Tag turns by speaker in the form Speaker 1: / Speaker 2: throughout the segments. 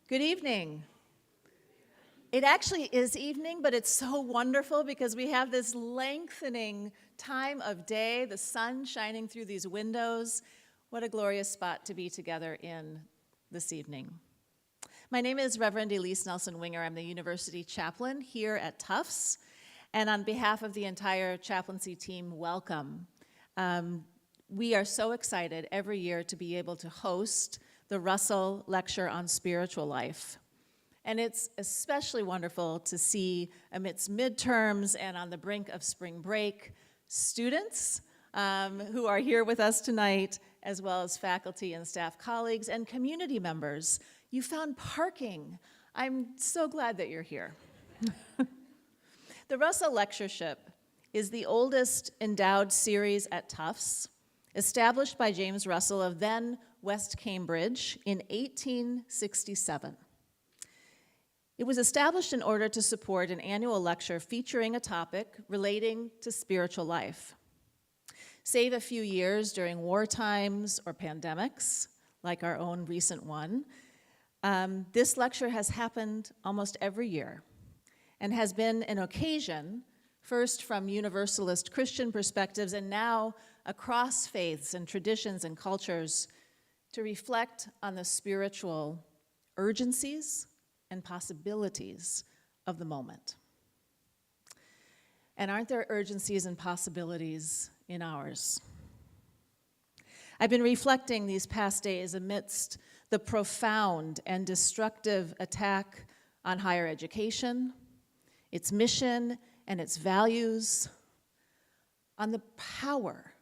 Speaker 1: Good evening. It actually is evening, but it's so wonderful because we have this lengthening time of day, the sun shining through these windows. What a glorious spot to be together in this evening. My name is Reverend Elise Nelson-Winger. I'm the university chaplain here at Tufts. And on behalf of the entire chaplaincy team, welcome. We are so excited every year to be able to host the Russell Lecture on Spiritual Life. And it's especially wonderful to see amidst midterms and on the brink of spring break, students who are here with us tonight, as well as faculty and staff colleagues and community members. You found parking. I'm so glad that you're here. The Russell Lectureship is the oldest endowed series at Tufts, established by James Russell of then West Cambridge in 1867. It was established in order to support an annual lecture featuring a topic relating to spiritual life. Save a few years during war times or pandemics, like our own recent one, this lecture has happened almost every year and has been an occasion, first from Universalist Christian perspectives and now across faiths and traditions and cultures, to reflect on the spiritual urgencies and possibilities of the moment. And aren't there urgencies and possibilities in ours? I've been reflecting these past days amidst the profound and destructive attack on higher education, its mission and its values, on the power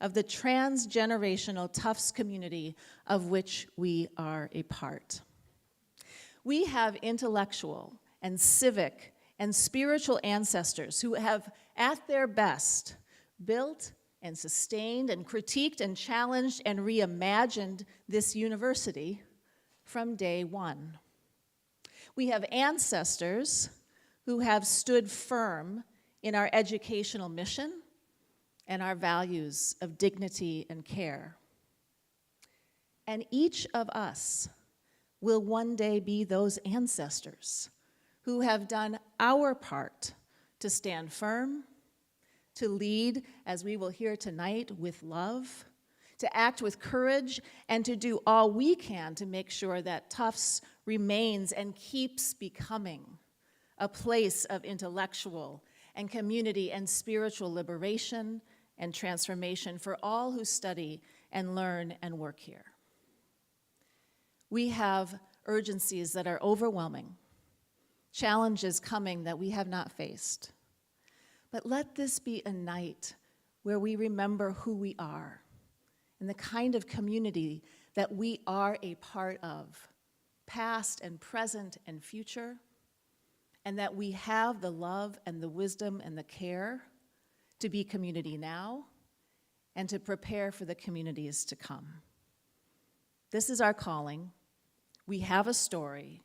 Speaker 1: of the transgenerational Tufts community of which we are a part. We have intellectual and civic and spiritual ancestors who have, at their best, built and sustained and critiqued and challenged and reimagined this university from day one. We have ancestors who have stood firm in our educational mission and our values of dignity and care. And each of us will one day be those ancestors who have done our part to stand firm, to lead, as we will hear tonight, with love, to act with courage, and to do all we can to make sure that Tufts remains and keeps becoming a place of intellectual and community and spiritual liberation and transformation for all who study and learn and work here. We have urgencies that are overwhelming, challenges coming that we have not faced. But let this be a night where we remember who we are and the kind of community that we are a part of, past and present and future, and that we have the love and the wisdom and the care to be community now and to prepare for the communities to come. This is our calling. We have a story,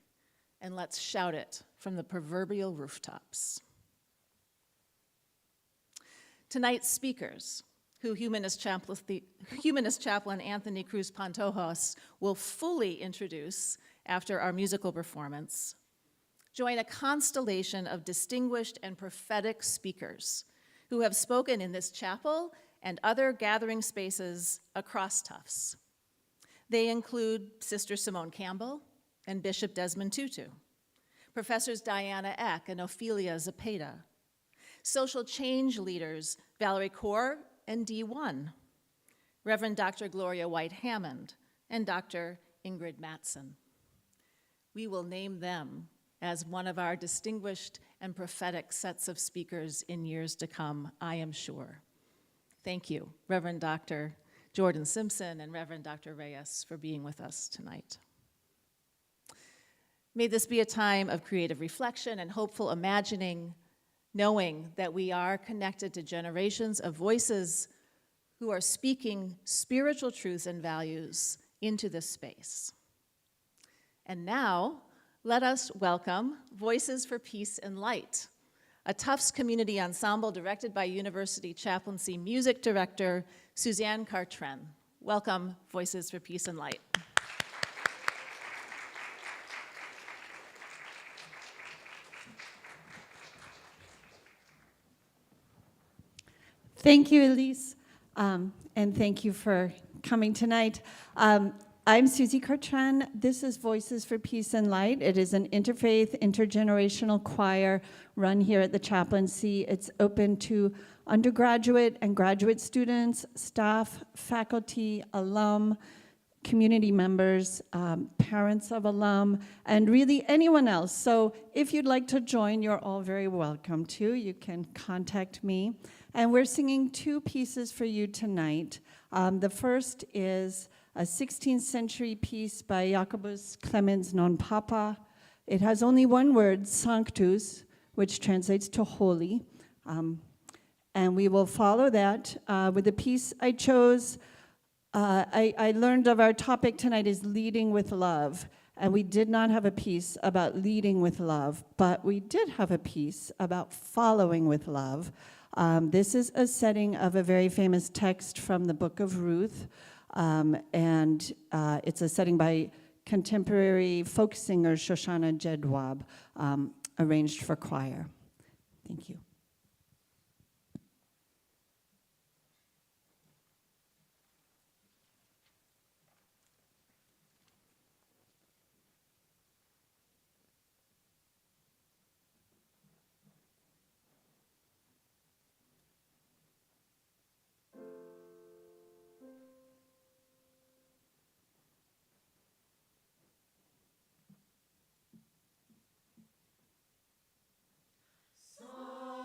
Speaker 1: and let's shout it from the proverbial rooftops. Tonight's speakers, who Humanist Chaplain Anthony Cruz Pantojas will fully introduce after our musical performance, join a constellation of distinguished and prophetic speakers who have spoken in this chapel and other gathering spaces across Tufts. They include Sister Simone Campbell and Bishop Desmond Tutu, Professors Diana Eck and Ophelia Zepeda, social change leaders Valerie Kaur and Dee One, Reverend Dr. Gloria White-Hammond and Dr. Ingrid Mattson. We will name them as one of our distinguished and prophetic sets of speakers in years to come, I am sure. Thank you, Reverend Dr. Jordan Simpson and Reverend Dr. Reyes, for being with us tonight. May this be a time of creative reflection and hopeful imagining, knowing that we are connected to generations of voices who are speaking spiritual truths and values into this space. And now, let us welcome Voices for Peace and Light, a Tufts community ensemble directed by University Chaplaincy Music Director Suzanne Cartren. Welcome, Voices for Peace and Light.
Speaker 2: Thank you, Elise, and thank you for coming tonight. I'm Susie Cartran. This is Voices for Peace and Light. It is an interfaith, intergenerational choir run here at the chaplaincy. It's open to undergraduate and graduate students, staff, faculty, alum, community members, parents of alum, and really anyone else. So if you'd like to join, you're all very welcome to. You can contact me. And we're singing two pieces for you tonight. The first is a 16th century piece by Jacobus Clemens non Papa. It has only one word, sanctus, which translates to holy. And we will follow that with a piece I chose. I learned of our topic tonight is leading with love. And we did not have a piece about leading with love, but we did have a piece about following with love. This is a setting of a very famous text from the book of Ruth, and it's a setting by contemporary folk singer Shoshana Jedwab, arranged for choir. Thank you.
Speaker 3: So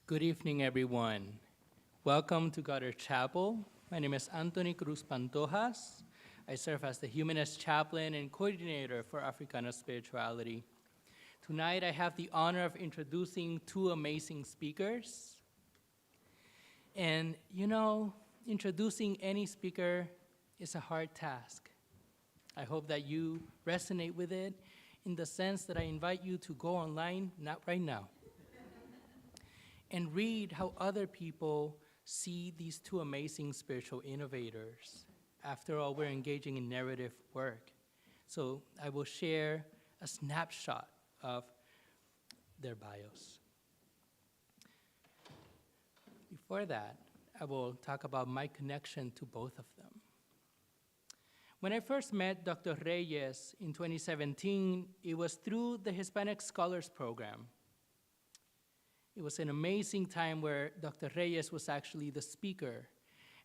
Speaker 3: Good evening, everyone. Welcome to Goddard Chapel. My name is Anthony Cruz Pantojas. I serve as the Humanist Chaplain and Coordinator for Africana Spirituality. Tonight, I have the honor of introducing two amazing speakers. And you know, introducing any speaker is a hard task. I hope that you resonate with it in the sense that I invite you to go online, not right now, and read how other people see these two amazing spiritual innovators. After all, we're engaging in narrative work. So I will share a snapshot of their bios. Before that, I will talk about my connection to both of them. When I first met Dr. Reyes in 2017, it was through the Hispanic Scholars Program. It was an amazing time where Dr. Reyes was actually the speaker.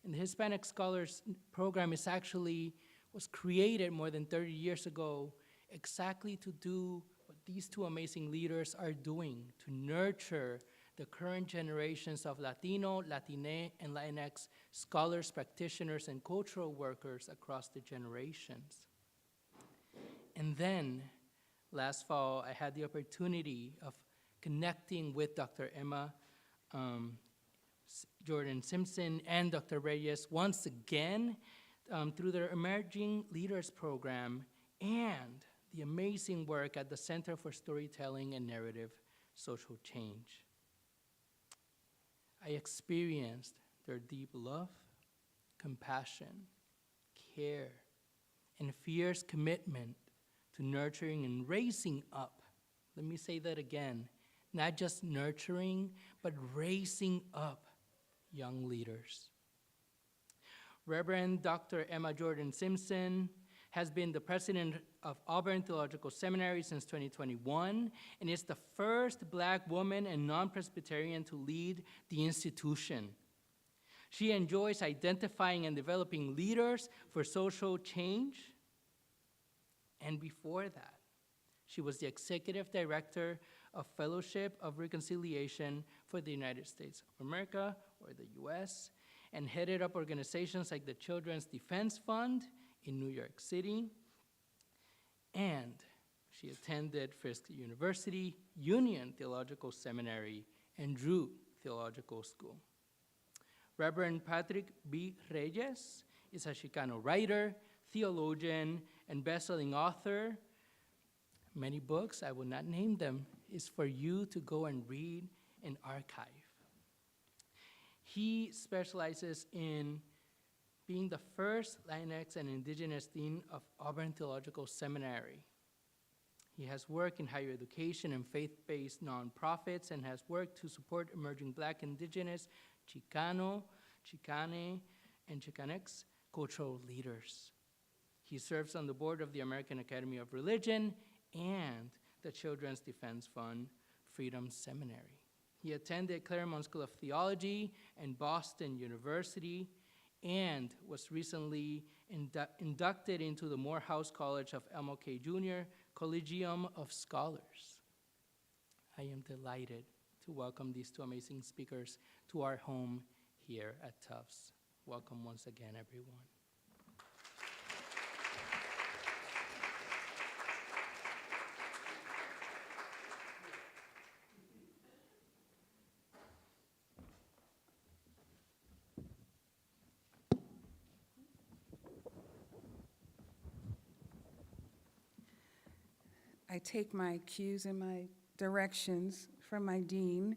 Speaker 3: And the Hispanic Scholars Program was created more than 30 years ago exactly to do what these two amazing leaders are doing, to nurture the current generations of Latino, Latine, and Latinx scholars, practitioners, and cultural workers across the generations. And then, last fall, I had the opportunity of connecting with Dr. Emma Jordan Simpson and Dr. Reyes once again through their Emerging Leaders Program and the amazing work at the Center for Storytelling and Narrative Social Change. I experienced their deep love, compassion, care, and fierce commitment to nurturing and raising up. Let me say that again. Not just nurturing, but raising up young leaders. Reverend Dr. Emma Jordan Simpson has been the president of Auburn Theological Seminary since 2021 and is the first Black woman and non-Presbyterian to lead the institution. She enjoys identifying and developing leaders for social change. And before that, she was the executive director of Fellowship of Reconciliation for the United States of America, or the US, and headed up organizations like the Children's Defense Fund in New York City. And she attended Fisk University, Union Theological Seminary, and Drew Theological School. Reverend Patrick B. Reyes is a Chicano writer, theologian, and best-selling author. Many books, I will not name them, is for you to go and read and archive. He specializes in being the first Latinx and Indigenous dean of Auburn Theological Seminary. He has worked in higher education and faith-based nonprofits and has worked to support emerging Black, Indigenous, Chicano, Chicane, and Chicanx cultural leaders. He serves on the board of the American Academy of Religion and the Children's Defense Fund Freedom Seminary. He attended Claremont School of Theology and Boston University and was recently inducted into the Morehouse College of MLK Jr. Collegium of Scholars. I am delighted to welcome these two amazing speakers to our home here at Tufts. Welcome once again, everyone.
Speaker 4: I take my cues and my directions from my dean,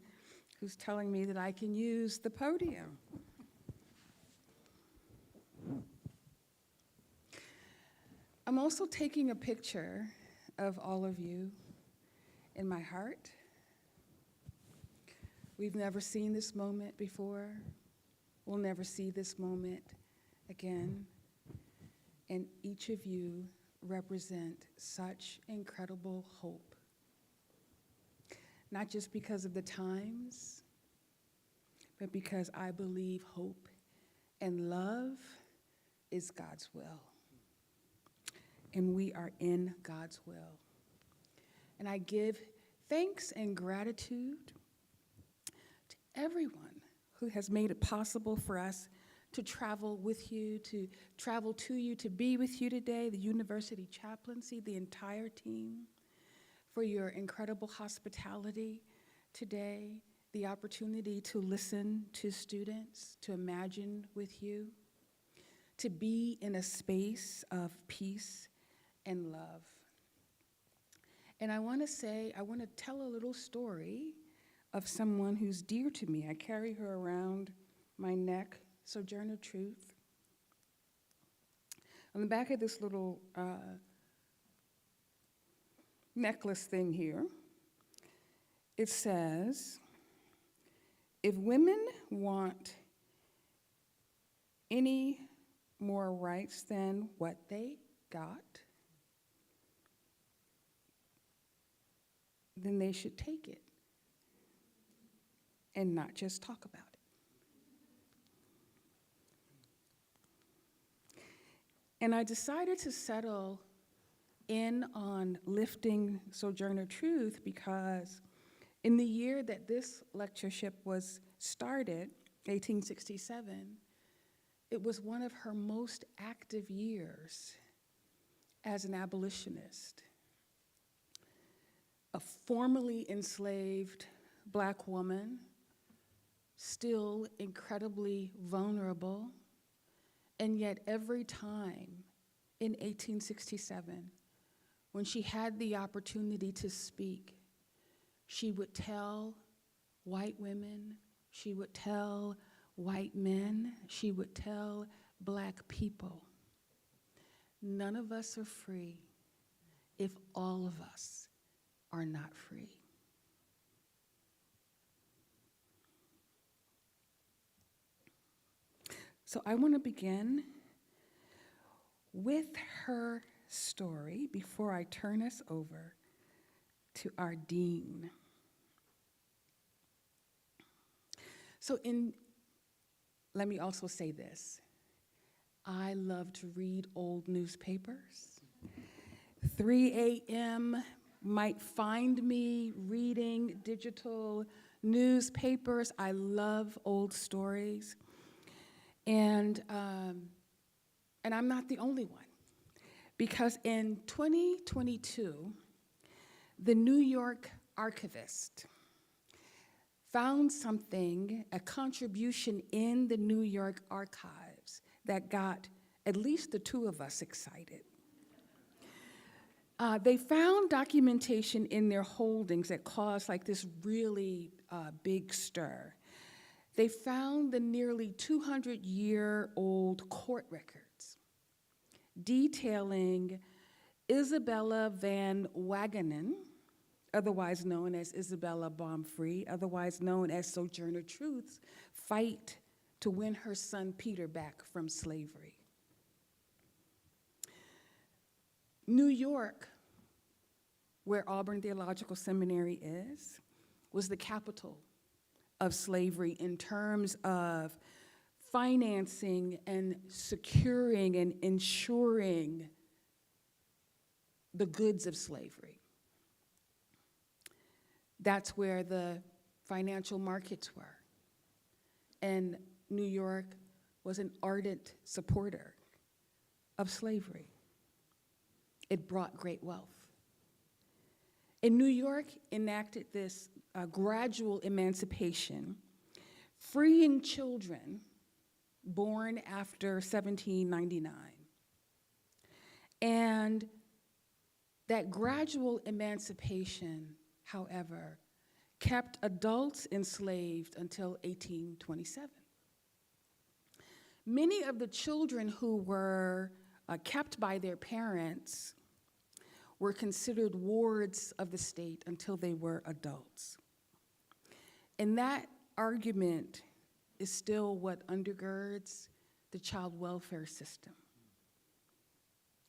Speaker 4: who's telling me that I can use the podium. I'm also taking a picture of all of you in my heart. We've never seen this moment before. We'll never see this moment again. And each of you represent such incredible hope. Not just because of the times, but because I believe hope and love is God's will. And we are in God's will. And I give thanks and gratitude to everyone who has made it possible for us to travel with you, to travel to you, to be with you today, the university chaplaincy, the entire team, for your incredible hospitality today, the opportunity to listen to students, to imagine with you, to be in a space of peace and love. And I want to tell a little story of someone who's dear to me. I carry her around my neck, Sojourner Truth. On the back of this little necklace thing here, it says, if women want any more rights than what they got, then they should take it and not just talk about it. And I decided to settle in on lifting Sojourner Truth because in the year that this lectureship was started, 1867, it was one of her most active years as an abolitionist. A formerly enslaved Black woman, still incredibly vulnerable, and yet every time in 1867, when she had the opportunity to speak, she would tell white women, she would tell white men, she would tell Black people, none of us are free if all of us are not free. So I want to begin with her story before I turn us over to our dean. Let me also say this. I love to read old newspapers. 3 a.m. might find me reading digital newspapers. I love old stories. And I'm not the only one, because in 2022, the New York archivist found something, a contribution in the New York archives that got at least the two of us excited. They found documentation in their holdings that caused like this really big stir. They found the nearly 200-year-old court records detailing Isabella Van Wagenen, otherwise known as Isabella Baumfree, otherwise known as Sojourner Truth's fight to win her son Peter back from slavery. New York, where Auburn Theological Seminary is, was the capital of slavery in terms of financing and securing and ensuring the goods of slavery. That's where the financial markets were. And New York was an ardent supporter of slavery. It brought great wealth. And New York enacted this gradual emancipation, freeing children born after 1799. And that gradual emancipation, however, kept adults enslaved until 1827. Many of the children who were kept by their parents were considered wards of the state until they were adults. And that argument is still what undergirds the child welfare system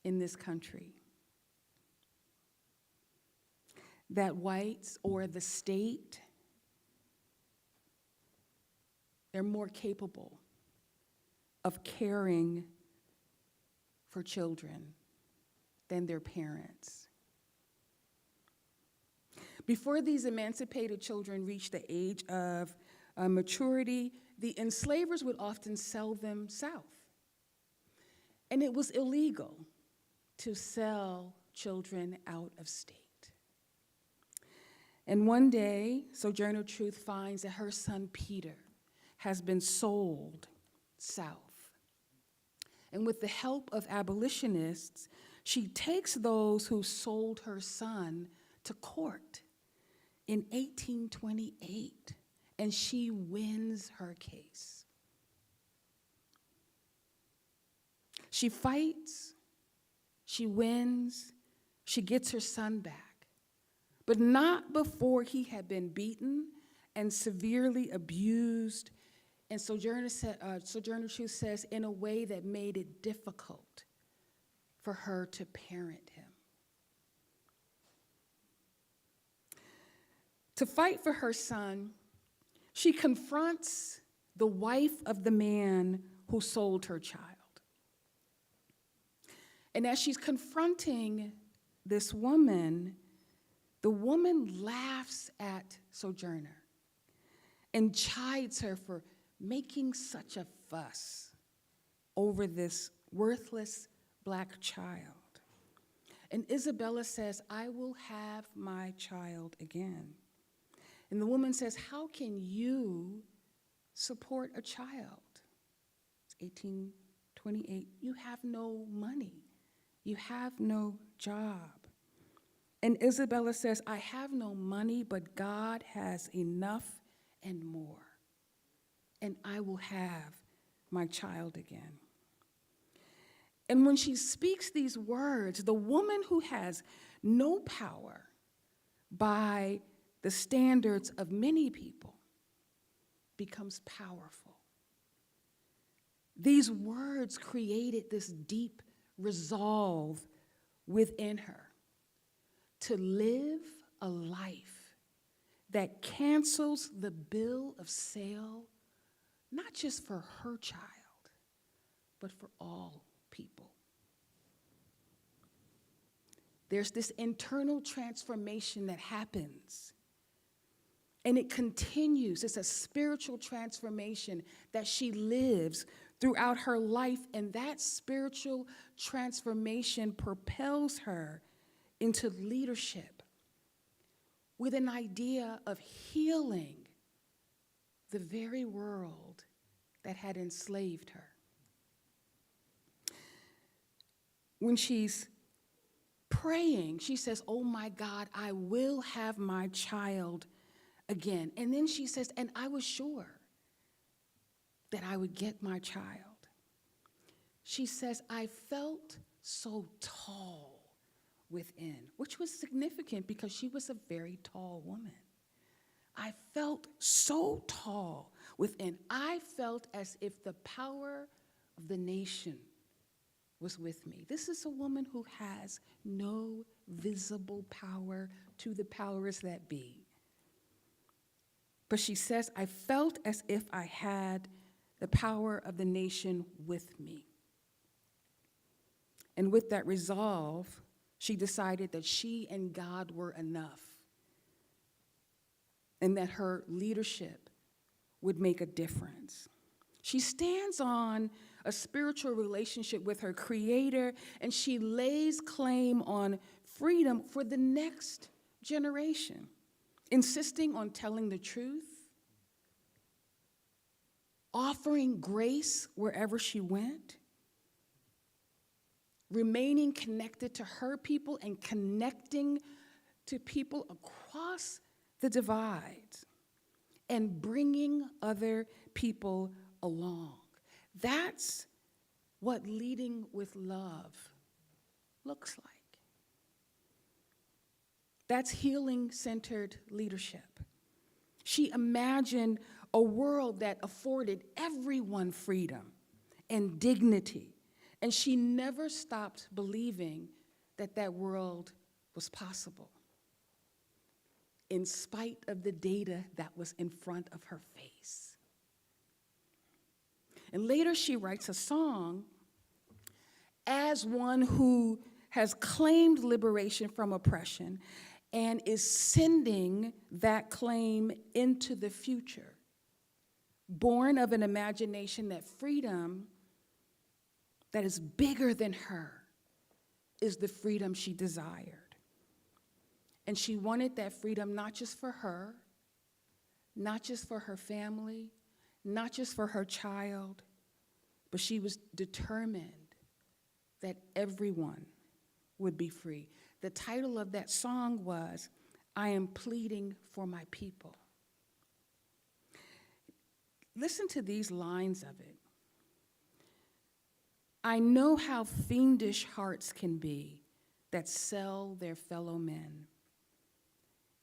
Speaker 4: in this country. That whites or the state, they're more capable of caring for children than their parents. Before these emancipated children reached the age of maturity, the enslavers would often sell them south. And it was illegal to sell children out of state. And one day, Sojourner Truth finds that her son Peter has been sold south. And with the help of abolitionists, she takes those who sold her son to court in 1828, and she wins her case. She fights, she wins, she gets her son back, but not before he had been beaten and severely abused. And Sojourner Truth says, in a way that made it difficult for her to parent him. To fight for her son, she confronts the wife of the man who sold her child. And as she's confronting this woman, the woman laughs at Sojourner and chides her for making such a fuss over this worthless black child. And Isabella says, "I will have my child again." And the woman says, "How can you support a child?" It's 1828. You have no money. You have no job. And Isabella says, "I have no money, but God has enough and more. And I will have my child again." And when she speaks these words, the woman who has no power by the standards of many people becomes powerful. These words created this deep resolve within her to live a life that cancels the bill of sale, not just for her child, but for all people. There's this internal transformation that happens, and it continues. It's a spiritual transformation that she lives throughout her life, and that spiritual transformation propels her into leadership with an idea of healing the very world that had enslaved her. When she's praying, she says, "Oh my God, I will have my child again." And then she says, "And I was sure that I would get my child." She says, "I felt so tall within," which was significant because she was a very tall woman. "I felt so tall within. I felt as if the power of the nation was with me." This is a woman who has no visible power to the powers that be. But she says, "I felt as if I had the power of the nation with me." And with that resolve, she decided that she and God were enough, and that her leadership would make a difference. She stands on a spiritual relationship with her Creator, and she lays claim on freedom for the next generation, insisting on telling the truth, offering grace wherever she went, remaining connected to her people and connecting to people across the divide, and bringing other people along. That's what leading with love looks like. That's healing-centered leadership. She imagined a world that afforded everyone freedom and dignity, and she never stopped believing that that world was possible, in spite of the data that was in front of her face. And later she writes a song as one who has claimed liberation from oppression and is sending that claim into the future born of an imagination that freedom that is bigger than her is the freedom she desired. And she wanted that freedom not just for her, not just for her family, not just for her child, but she was determined that everyone would be free. The title of that song was, I Am Pleading for My People. Listen to these lines of it. I know how fiendish hearts can be that sell their fellow men.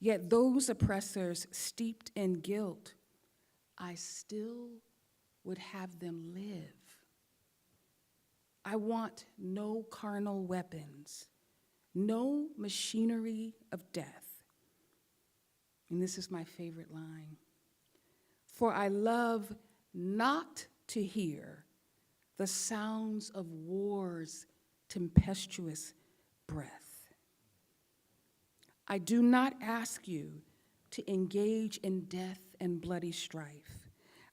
Speaker 4: Yet those oppressors steeped in guilt, I still would have them live. I want no carnal weapons, no machinery of death. And this is my favorite line. For I love not to hear the sounds of war's tempestuous breath. I do not ask you to engage in death and bloody strife.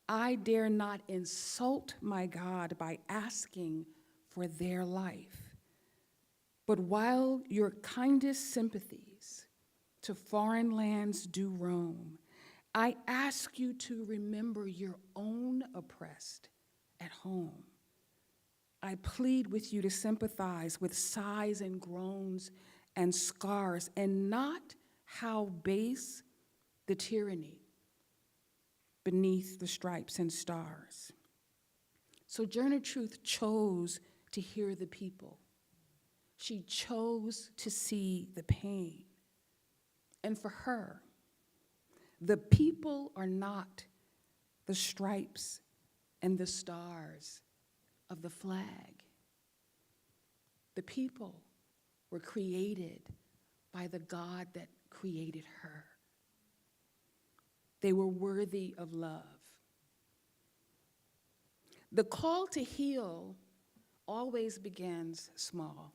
Speaker 4: I dare not insult my God by asking for their life. But while your kindest sympathies to foreign lands do roam, I ask you to remember your own oppressed at home. I plead with you to sympathize with sighs and groans and scars, and not how base the tyranny beneath the stripes and stars. Sojourner Truth chose to hear the people. She chose to see the pain. And for her, the people are not the stripes and the stars of the flag. The people were created by the God that created her. They were worthy of love. The call to heal always begins small.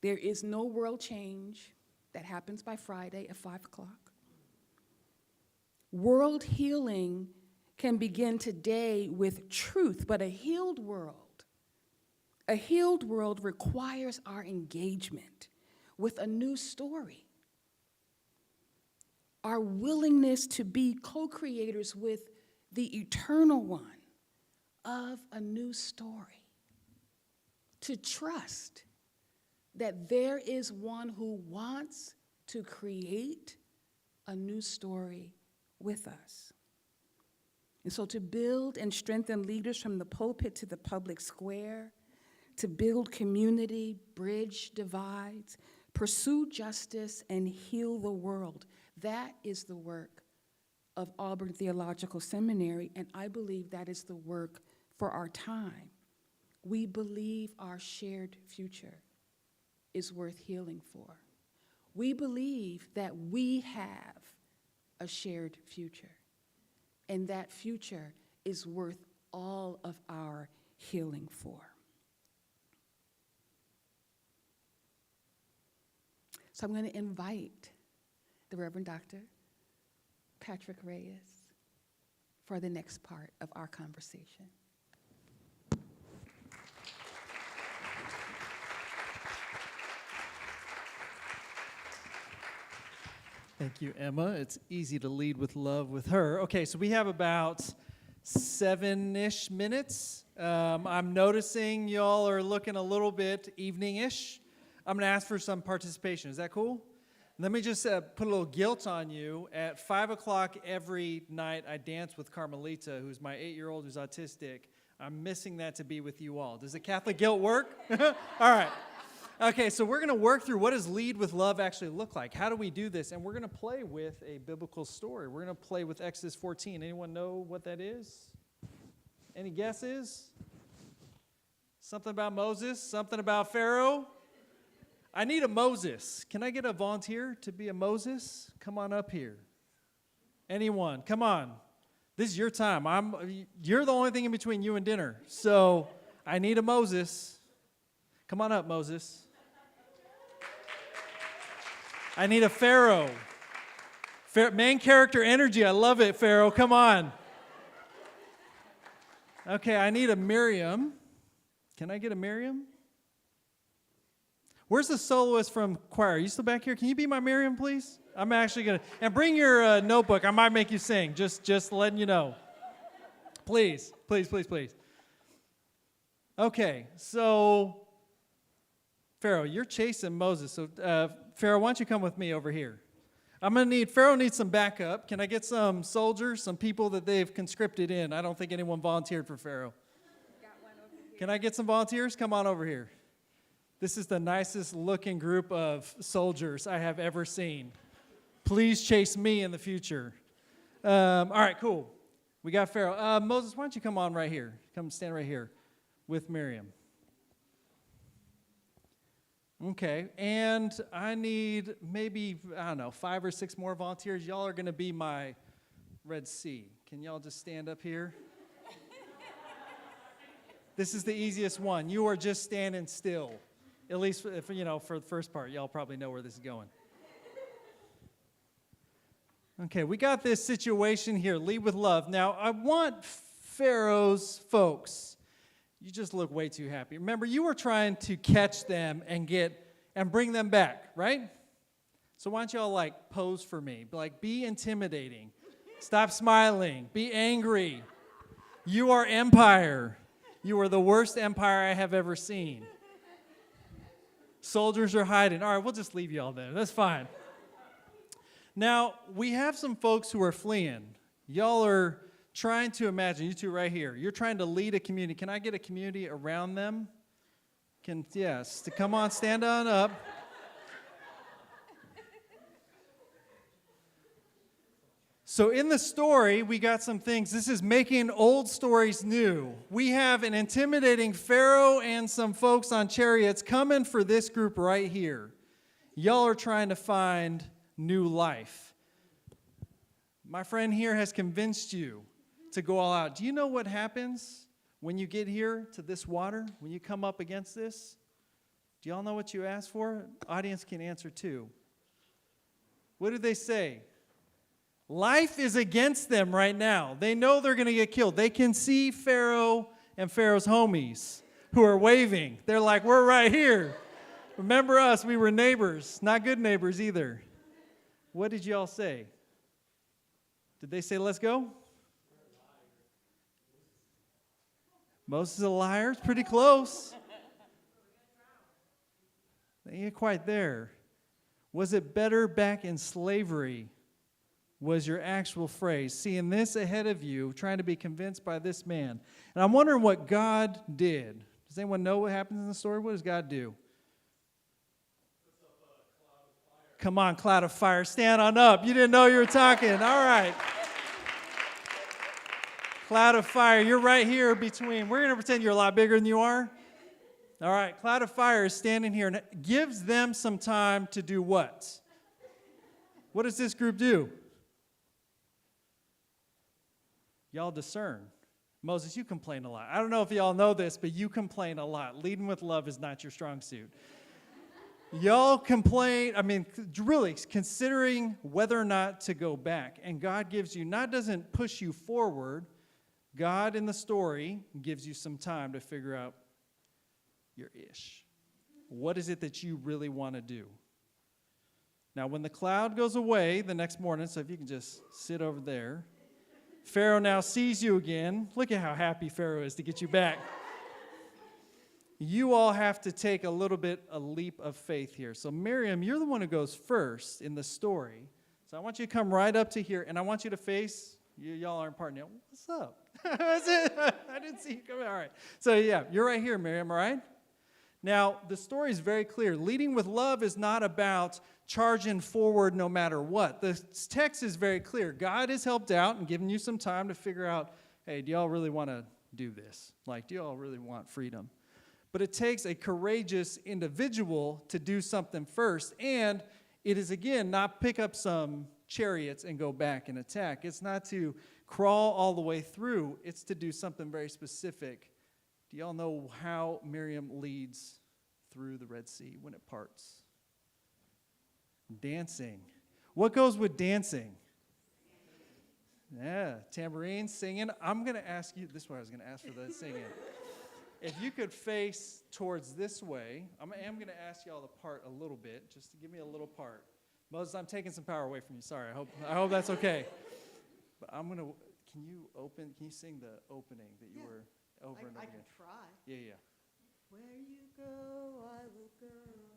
Speaker 4: There is no world change that happens by Friday at 5 o'clock. World healing can begin today with truth, but a healed world requires our engagement with a new story. Our willingness to be co-creators with the eternal one of a new story. To trust that there is one who wants to create a new story with us. And so to build and strengthen leaders from the pulpit to the public square, to build community, bridge divides, pursue justice, and heal the world, that is the work of Auburn Theological Seminary, and I believe that is the work for our time. We believe our shared future is worth healing for. We believe that we have a shared future, and that future is worth all of our healing for. So I'm going to invite the Reverend Dr. Patrick Reyes for the next part of our conversation.
Speaker 5: Thank you, Emma. It's easy to lead with love with her. Okay, so we have about 7-ish minutes. I'm noticing y'all are looking a little bit evening-ish. I'm going to ask for some participation. Is that cool? Let me just put a little guilt on you. At 5 o'clock every night, I dance with Carmelita, who's my 8-year-old who's autistic. I'm missing that to be with you all. Does the Catholic guilt work? All right. Okay, so we're going to work through what does lead with love actually look like? How do we do this? And we're going to play with a biblical story. We're going to play with Exodus 14. Anyone know what that is? Any guesses? Something about Moses? Something about Pharaoh? I need a Moses. Can I get a volunteer to be a Moses? Come on up here. Anyone? Come on. This is your time. You're the only thing in between you and dinner. So I need a Moses. Come on up, Moses. I need a Pharaoh. Main character energy. I love it, Pharaoh. Come on. Okay, I need a Miriam. Can I get a Miriam? Where's the soloist from choir? Are you still back here? Can you be my Miriam, please? I'm actually going to, and bring your notebook. I might make you sing, just letting you know. Please, please, please, please. Okay, so Pharaoh, you're chasing Moses. So Pharaoh, why don't you come with me over here? Pharaoh needs some backup. Can I get some soldiers, some people that they've conscripted in? I don't think anyone volunteered for Pharaoh. Can I get some volunteers? Come on over here. This is the nicest looking group of soldiers I have ever seen. Please chase me in the future. All right, cool. We got Pharaoh. Moses, why don't you come on right here? Come stand right here with Miriam. Okay, and I need maybe, 5 or 6 more volunteers. Y'all are going to be my Red Sea. Can y'all just stand up here? This is the easiest one. You are just standing still. At least, for the first part, y'all probably know where this is going. Okay, we got this situation here. Lead with love. Now, I want Pharaoh's folks. You just look way too happy. Remember, you were trying to catch them and bring them back, right? So why don't y'all pose for me? Be intimidating. Stop smiling. Be angry. You are empire. You are the worst empire I have ever seen. Soldiers are hiding. All right, we'll just leave y'all there. That's fine. Now, we have some folks who are fleeing. Y'all are trying to imagine, you two right here, you're trying to lead a community. Can I get a community around them? Yes, come on, stand on up. So in the story, we got some things. This is making old stories new. We have an intimidating Pharaoh and some folks on chariots coming for this group right here. Y'all are trying to find new life. My friend here has convinced you to go all out. Do you know what happens when you get here to this water, when you come up against this? Do y'all know what you asked for? Audience can answer too. What did they say? Life is against them right now. They know they're going to get killed. They can see Pharaoh and Pharaoh's homies who are waving. They're like, we're right here. Remember us, we were neighbors. Not good neighbors either. What did y'all say? Did they say, let's go? Moses is a liar. It's pretty close. They ain't quite there. Was it better back in slavery? Was your actual phrase. Seeing this ahead of you, trying to be convinced by this man. And I'm wondering what God did. Does anyone know what happens in the story? What does God do? Come on, cloud of fire. Stand on up. You didn't know you were talking. All right. Cloud of fire. You're right here between. We're going to pretend you're a lot bigger than you are. All right. Cloud of fire is standing here and it gives them some time to do what? What does this group do? Y'all discern. Moses, you complain a lot. I don't know if y'all know this, but you complain a lot. Leading with love is not your strong suit. Y'all complain, really considering whether or not to go back. And God gives you, doesn't push you forward. God in the story gives you some time to figure out your ish. What is it that you really want to do? Now, when the cloud goes away the next morning, so if you can just sit over there, Pharaoh now sees you again. Look at how happy Pharaoh is to get you back. You all have to take a leap of faith here. So Miriam, you're the one who goes first in the story. So I want you to come right up to here, and I want you to face, y'all aren't part now. What's up? I didn't see you coming. All right. So yeah, you're right here, Miriam, all right? Now, the story is very clear. Leading with love is not about charging forward no matter what. The text is very clear. God has helped out and given you some time to figure out, hey, do y'all really want to do this? Do y'all really want freedom? But it takes a courageous individual to do something first. And it is, again, not pick up some chariots and go back and attack. It's not to crawl all the way through. It's to do something very specific. Do y'all know how Miriam leads through the Red Sea when it parts? Dancing. What goes with dancing? Yeah, tambourine, singing. I'm going to ask you, this is what I was going to ask for the singing. If you could face towards this way, I am going to ask y'all to part a little bit, just to give me a little part. Moses, I'm taking some power away from you. Sorry, I hope that's okay. But can you sing the opening that you were over and over
Speaker 6: I
Speaker 5: again?
Speaker 6: can try.
Speaker 5: Yeah.
Speaker 6: Where you go, I will go,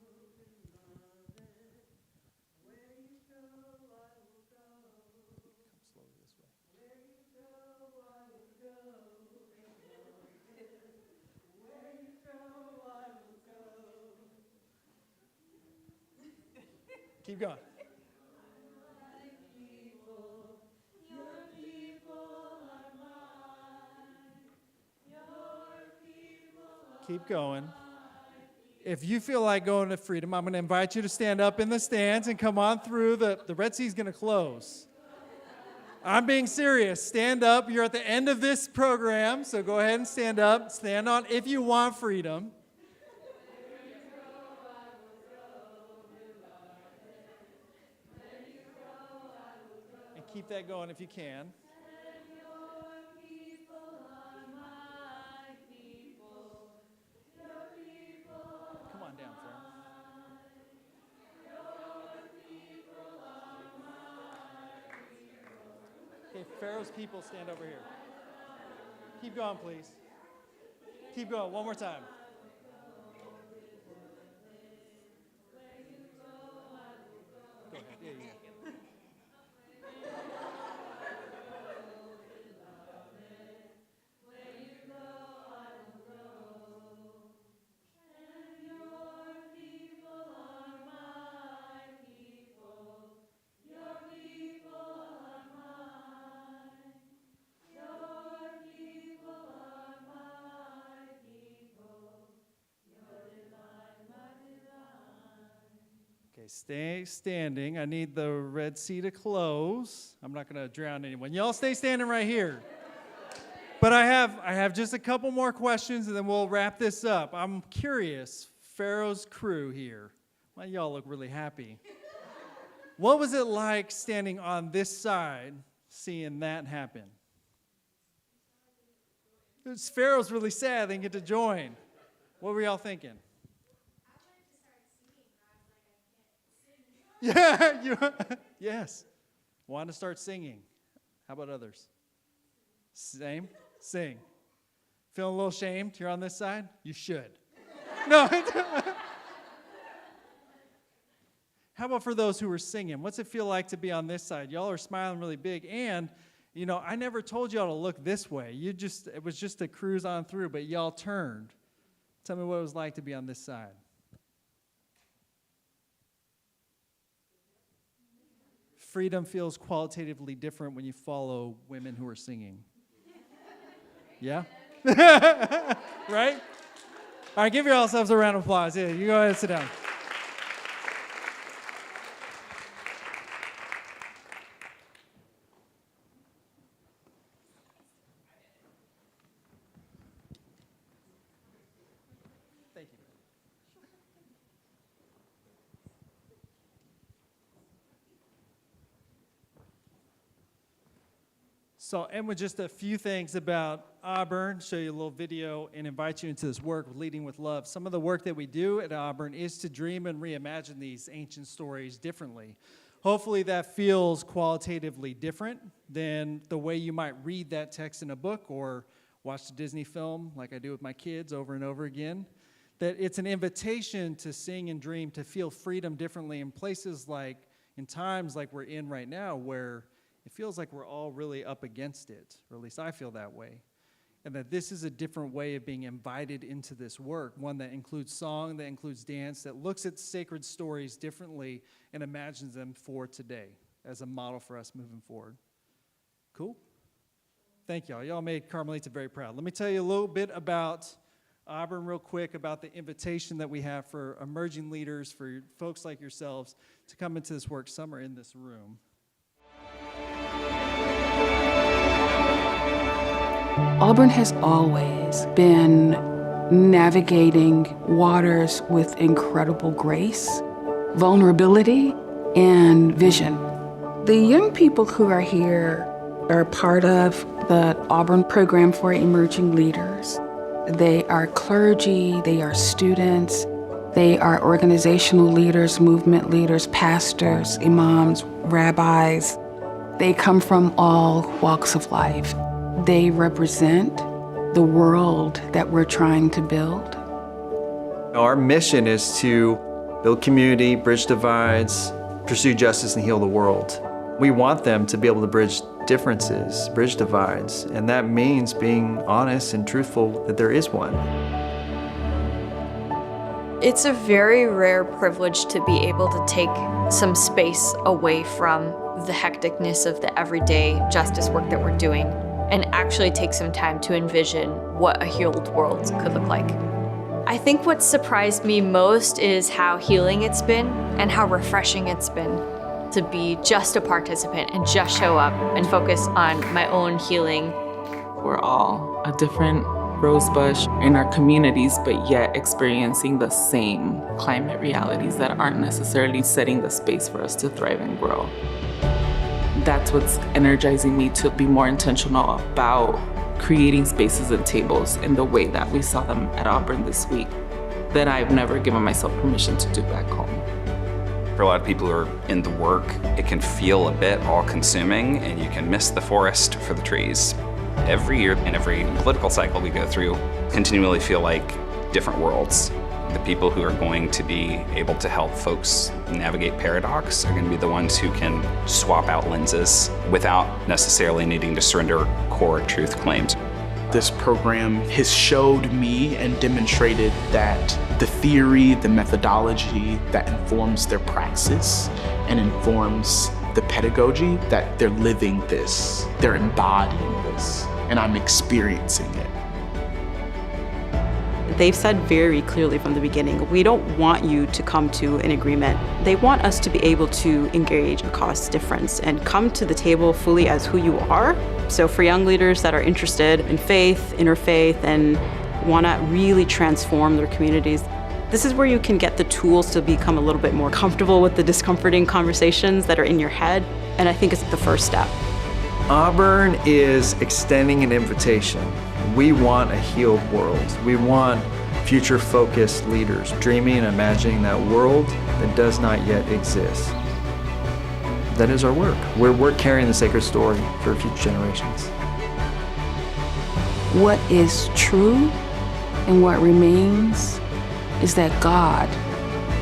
Speaker 6: beloved. Where you go, I will go.
Speaker 5: Come slowly this way.
Speaker 6: Where you go, I will go, beloved. Where you go, I will go.
Speaker 5: Keep going. Keep going. If you feel like going to Freedom, I'm going to invite you to stand up in the stands and come on through. The Red Sea is going to close. I'm being serious. Stand up. You're at the end of this program, so go ahead and stand up. Stand on if you want freedom. And keep that going if you can. Come on down, Pharaoh. Okay, Pharaoh's people stand over here. Keep going, please. Keep going. One more time. Go ahead. Yeah. Okay, stay standing. I need the Red Sea to close. I'm not going to drown anyone. Y'all stay standing right here. But I have just a couple more questions, and then we'll wrap this up. I'm curious, Pharaoh's crew here. Well, y'all look really happy. What was it like standing on this side, seeing that happen? Pharaoh's really sad they didn't get to join. What were y'all thinking? Yeah, yes. Want to start singing. How about others? Same? Sing. Feeling a little shamed? You're on this side? You should. No. How about for those who were singing? What's it feel like to be on this side? Y'all are smiling really big. And, I never told y'all to look this way. It was just a cruise on through, but y'all turned. Tell me what it was like to be on this side. Freedom feels qualitatively different when you follow women who are singing. Yeah? Right? All right, give yourselves a round of applause. Yeah, you go ahead and sit down. Thank you. So, end with just a few things about Auburn, show you a little video, and invite you into this work of Leading with Love. Some of the work that we do at Auburn is to dream and reimagine these ancient stories differently. Hopefully that feels qualitatively different than the way you might read that text in a book or watch a Disney film like I do with my kids over and over again. That it's an invitation to sing and dream, to feel freedom differently in places like, in times like we're in right now, where it feels like we're all really up against it, or at least I feel that way. And that this is a different way of being invited into this work, one that includes song, that includes dance, that looks at sacred stories differently and imagines them for today as a model for us moving forward. Cool? Thank y'all. Y'all made Carmelita very proud. Let me tell you a little bit about Auburn real quick, about the invitation that we have for emerging leaders, for folks like yourselves, to come into this work. Some are in this room.
Speaker 7: Auburn has always been navigating waters with incredible grace, vulnerability, and vision. The young people who are here are part of the Auburn Program for Emerging Leaders. They are clergy, they are students, they are organizational leaders, movement leaders, pastors, imams, rabbis. They come from all walks of life. They represent the world that we're trying to build.
Speaker 8: Our mission is to build community, bridge divides, pursue justice, and heal the world. We want them to be able to bridge differences, bridge divides, and that means being honest and truthful that there is one.
Speaker 9: It's a very rare privilege to be able to take some space away from the hecticness of the everyday justice work that we're doing and actually take some time to envision what a healed world could look like. I think what surprised me most is how healing it's been and how refreshing it's been to be just a participant and just show up and focus on my own healing.
Speaker 10: We're all a different rosebush in our communities, but yet experiencing the same climate realities that aren't necessarily setting the space for us to thrive and grow. That's what's energizing me to be more intentional about creating spaces and tables in the way that we saw them at Auburn this week that I've never given myself permission to do back home.
Speaker 11: For a lot of people who are in the work, it can feel a bit all-consuming, and you can miss the forest for the trees. Every year and every political cycle we go through continually feel like different worlds. The people who are going to be able to help folks navigate paradox are going to be the ones who can swap out lenses without necessarily needing to surrender core truth claims.
Speaker 12: This program has showed me and demonstrated that the theory, the methodology that informs their praxis and informs the pedagogy, that they're living this, they're embodying this, and I'm experiencing it.
Speaker 13: They've said very clearly from the beginning, we don't want you to come to an agreement. They want us to be able to engage across difference and come to the table fully as who you are. So for young leaders that are interested in faith, interfaith, and want to really transform their communities, this is where you can get the tools to become a little bit more comfortable with the discomforting conversations that are in your head. And I think it's the first step.
Speaker 8: Auburn is extending an invitation. We want a healed world. We want future-focused leaders dreaming and imagining that world that does not yet exist. That is our work. We're carrying the sacred story for future generations.
Speaker 7: What is true and what remains is that God,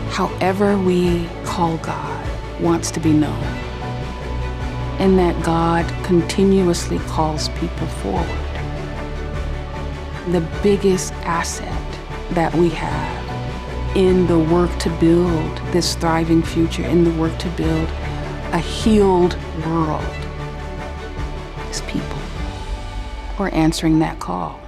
Speaker 7: however we call God, wants to be known. And that God continuously calls people forward. The biggest asset that we have in the work to build this thriving future, in the work to build a healed world, is people. We're answering that call.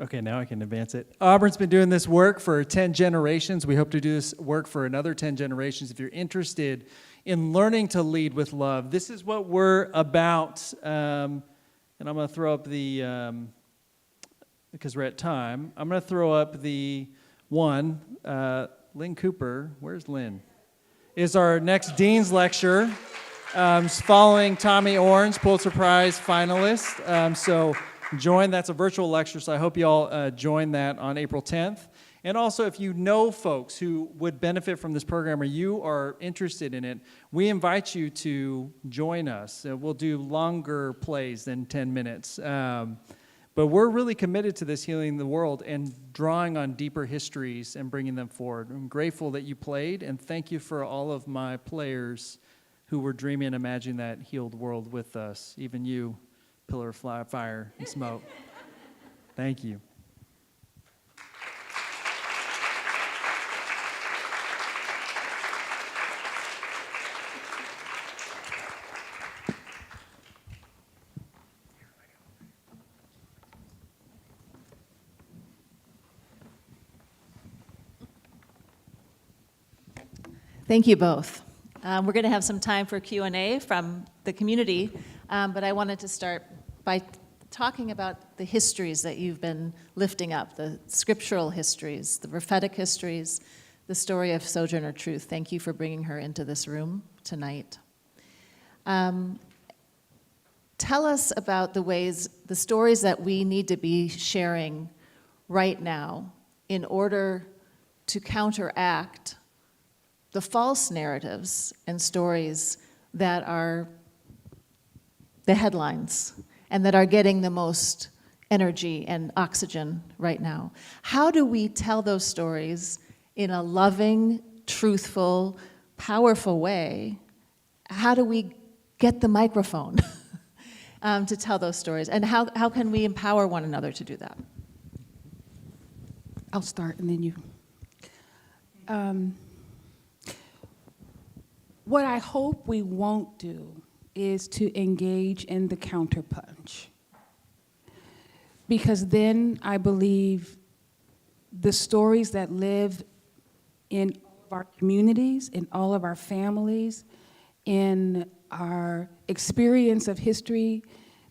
Speaker 5: Okay, now I can advance it. Auburn's been doing this work for 10 generations. We hope to do this work for another 10 generations. If you're interested in learning to lead with love, this is what we're about. And I'm going to throw up the, because we're at time, I'm going to throw up the one, Lynn Cooper, where's Lynn? Is our next Dean's Lecture, following Tommy Orange, Pulitzer Prize finalist. So join, that's a virtual lecture, so I hope you all join that on April 10th. And also, if you know folks who would benefit from this program or you are interested in it, we invite you to join us. We'll do longer plays than 10 minutes. But we're really committed to this healing the world and drawing on deeper histories and bringing them forward. I'm grateful that you played, and thank you for all of my players who were dreaming and imagining that healed world with us, even you. Pillar of fire and smoke. Thank you.
Speaker 1: Thank you both. We're going to have some time for Q&A from the community, but I wanted to start by talking about the histories that you've been lifting up, the scriptural histories, the prophetic histories, the story of Sojourner Truth. Thank you for bringing her into this room tonight. Tell us about the stories that we need to be sharing right now in order to counteract the false narratives and stories that are the headlines and that are getting the most energy and oxygen right now. How do we tell those stories in a loving, truthful, powerful way? How do we get the microphone to tell those stories? And how can we empower one another to do that?
Speaker 4: I'll start and then you. What I hope we won't do is to engage in the counterpunch. Because then I believe the stories that live in all of our communities, in all of our families, in our experience of history,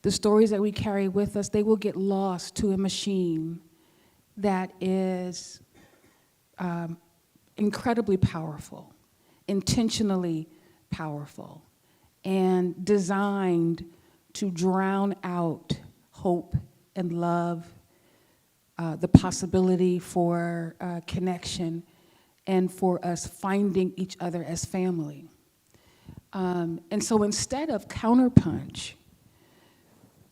Speaker 4: the stories that we carry with us, they will get lost to a machine that is incredibly powerful, intentionally powerful, and designed to drown out hope and love, the possibility for connection, and for us finding each other as family. And so instead of counterpunch,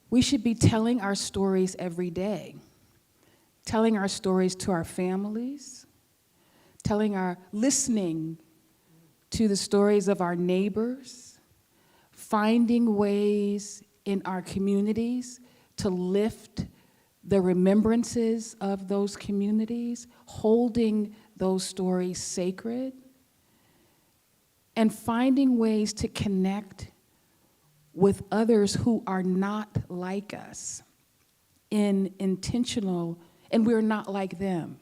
Speaker 4: we should be telling our stories every day, telling our stories to our families, listening to the stories of our neighbors, finding ways in our communities to lift the remembrances of those communities, holding those stories sacred, and finding ways to connect with others who are not like us in intentional, and we're not like them,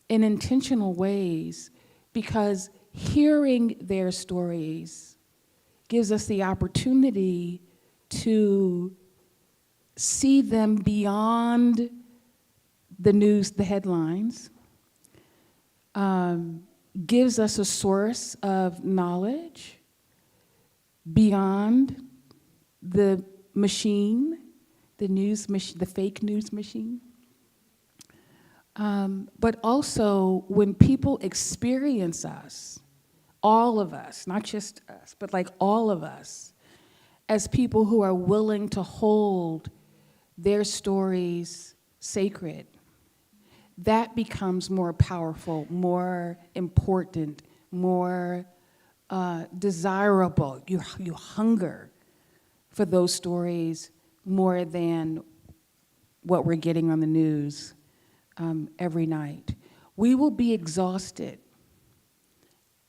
Speaker 4: in intentional ways, because hearing their stories gives us the opportunity to see them beyond the news, the headlines, gives us a source of knowledge beyond the machine, the news machine, the fake news machine. But also when people experience us, all of us, not just us, but like all of us, as people who are willing to hold their stories sacred, that becomes more powerful, more important, more desirable. You hunger for those stories more than what we're getting on the news every night. We will be exhausted,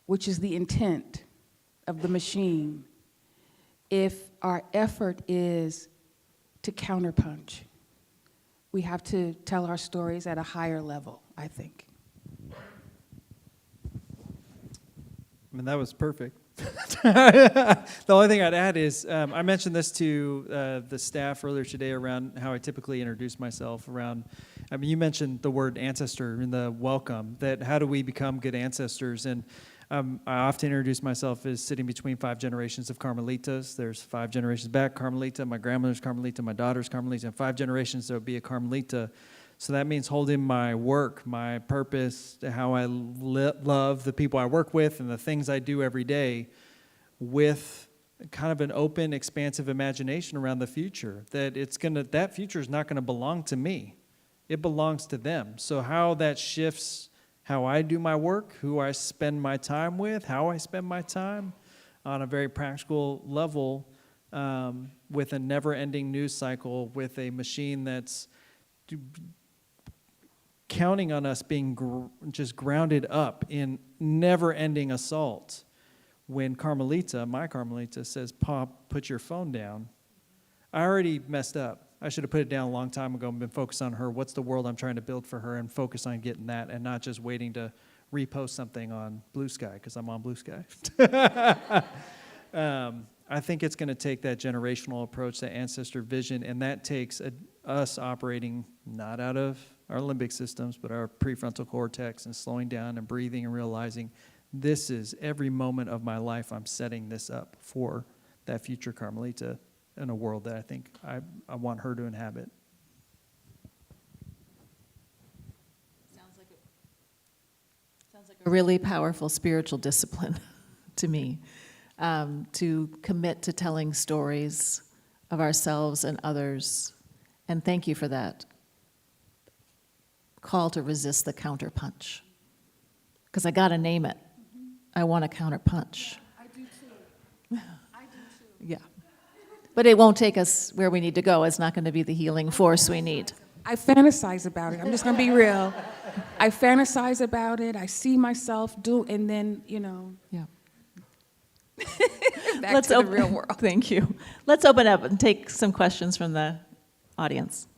Speaker 4: which is the intent of the machine, if our effort is to counterpunch. We have to tell our stories at a higher level, I think.
Speaker 5: I mean, that was perfect. The only thing I'd add is I mentioned this to the staff earlier today around how I typically introduce myself around, I mean, you mentioned the word ancestor in the welcome, that how do we become good ancestors? And I often introduce myself as sitting between 5 generations of Carmelitas. There's 5 generations back, Carmelita, my grandmother's Carmelita, my daughter's Carmelita, and 5 generations there will be a Carmelita. So that means holding my work, my purpose, how I love the people I work with and the things I do every day with kind of an open, expansive imagination around the future, that that future is not gonna belong to me. It belongs to them. So how that shifts how I do my work, who I spend my time with, how I spend my time on a very practical level with a never-ending news cycle, with a machine that's counting on us being just grounded up in never-ending assault. When Carmelita, my Carmelita, says, "Pop, put your phone down," I already messed up. I should have put it down a long time ago and been focused on her. What's the world I'm trying to build for her, and focus on getting that and not just waiting to repost something on Blue Sky because I'm on Blue Sky. I think it's going to take that generational approach, that ancestor vision, and that takes us operating not out of our limbic systems, but our prefrontal cortex, and slowing down and breathing and realizing this is every moment of my life I'm setting this up for that future Carmelita in a world that I think I want her to inhabit.
Speaker 1: Sounds like a really powerful spiritual discipline to me, to commit to telling stories of ourselves and others. And thank you for that call to resist the counterpunch. Because I got to name it. I want a counterpunch.
Speaker 4: I do too. I do too.
Speaker 1: Yeah. But it won't take us where we need to go. It's not going to be the healing force we need.
Speaker 4: I fantasize about it. I'm just going to be real. I fantasize about it. I see myself do, and then, you know.
Speaker 1: Yeah.
Speaker 4: Back to the real world.
Speaker 1: Thank you. Let's open up and take some questions from the audience.